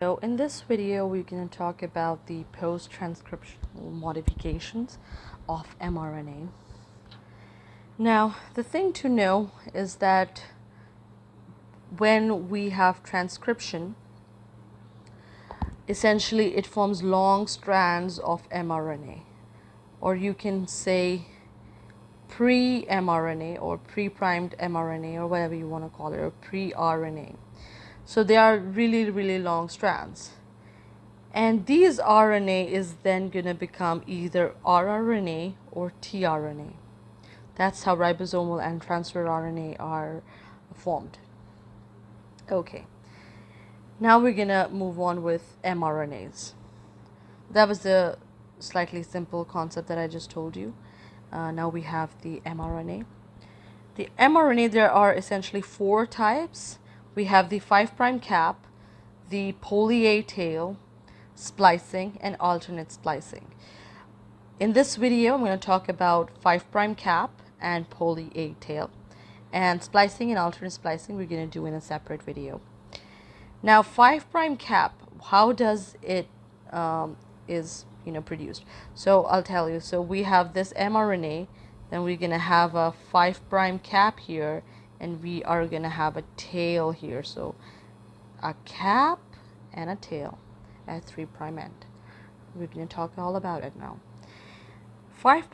So in this video, we're going to talk about the post-transcriptional modifications of mRNA. Now, the thing to know is that when we have transcription, essentially it forms long strands of mRNA, or you can say pre-mRNA or pre-primed mRNA, or whatever you want to call it, or pre-RNA. So they are really long strands. And these RNA is then going to become either rRNA or tRNA. That's how ribosomal and transfer RNA are formed. Okay. Now we're going to move on with mRNAs. That was the slightly simple concept that I just told you. Now we have the mRNA. The mRNA, there are essentially 4 types. We have the 5' cap, the poly A tail, splicing, and alternate splicing. In this video, I'm going to talk about 5' cap and poly A tail, and splicing and alternate splicing we're going to do in a separate video. Now 5' cap, how does it is produced? So I'll tell you. So we have this mRNA, then we're going to have a 5' cap here, and we are going to have a tail here. So a cap and a tail at 3' end. We're going to talk all about it now. 5'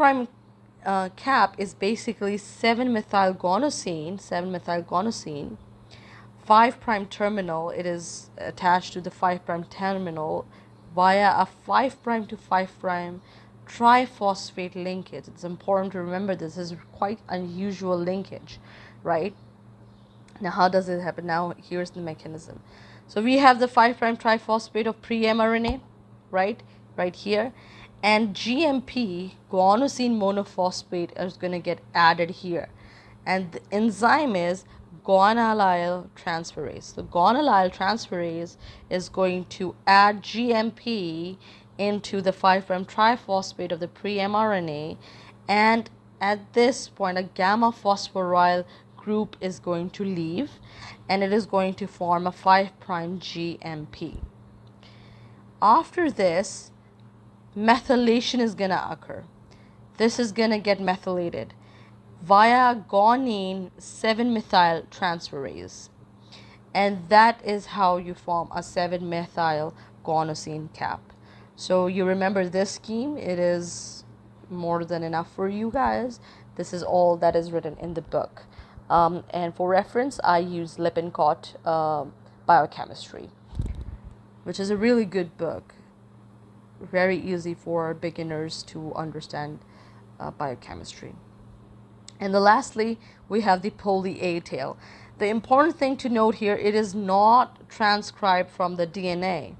cap is basically 7-methylguanosine. 5' terminal, it is attached to the 5' terminal via a 5' to 5' triphosphate linkage. It's important to remember this is quite unusual linkage, right? Now how does it happen? Now here's the mechanism. So we have the 5' triphosphate of pre-mRNA, right here, and GMP, guanosine monophosphate, is going to get added here, and the enzyme is guanylyl transferase. The guanylyl transferase is going to add GMP into the 5' triphosphate of the pre-mRNA, and at this point a gamma phosphoryl group is going to leave, and it is going to form a 5' GMP. After this, methylation is going to occur. This is going to get methylated via guanine 7-methyl transferase, and that is how you form a 7-methyl guanosine cap. So you remember this scheme, it is more than enough for you guys. This is all that is written in the book. And for reference, I use Lippincott Biochemistry, which is a really good book. Very easy for beginners to understand biochemistry. And lastly, we have the poly A tail. The important thing to note here, it is not transcribed from the DNA.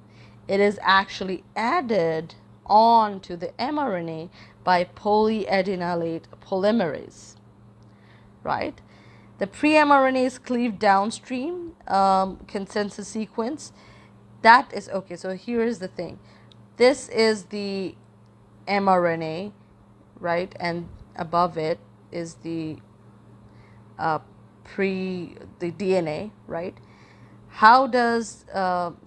It is actually added on to the mRNA by polyadenylate polymerase, right? The pre-mRNA is cleaved downstream, consensus sequence. That is okay. So here is the thing. This is the mRNA, right? And above it is the DNA, right? How does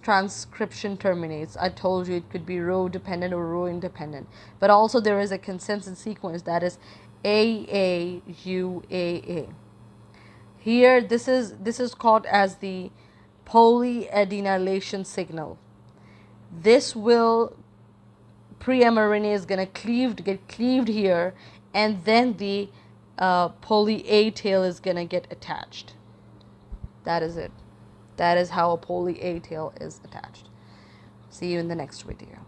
transcription terminates? I told you it could be row dependent or row independent, but also there is a consensus sequence that is AAUAA. Here, this is called as the polyadenylation signal. This will pre-mRNA is going to get cleaved here, and then the poly A tail is going to get attached. That is it. That is how a poly A tail is attached. See you in the next video.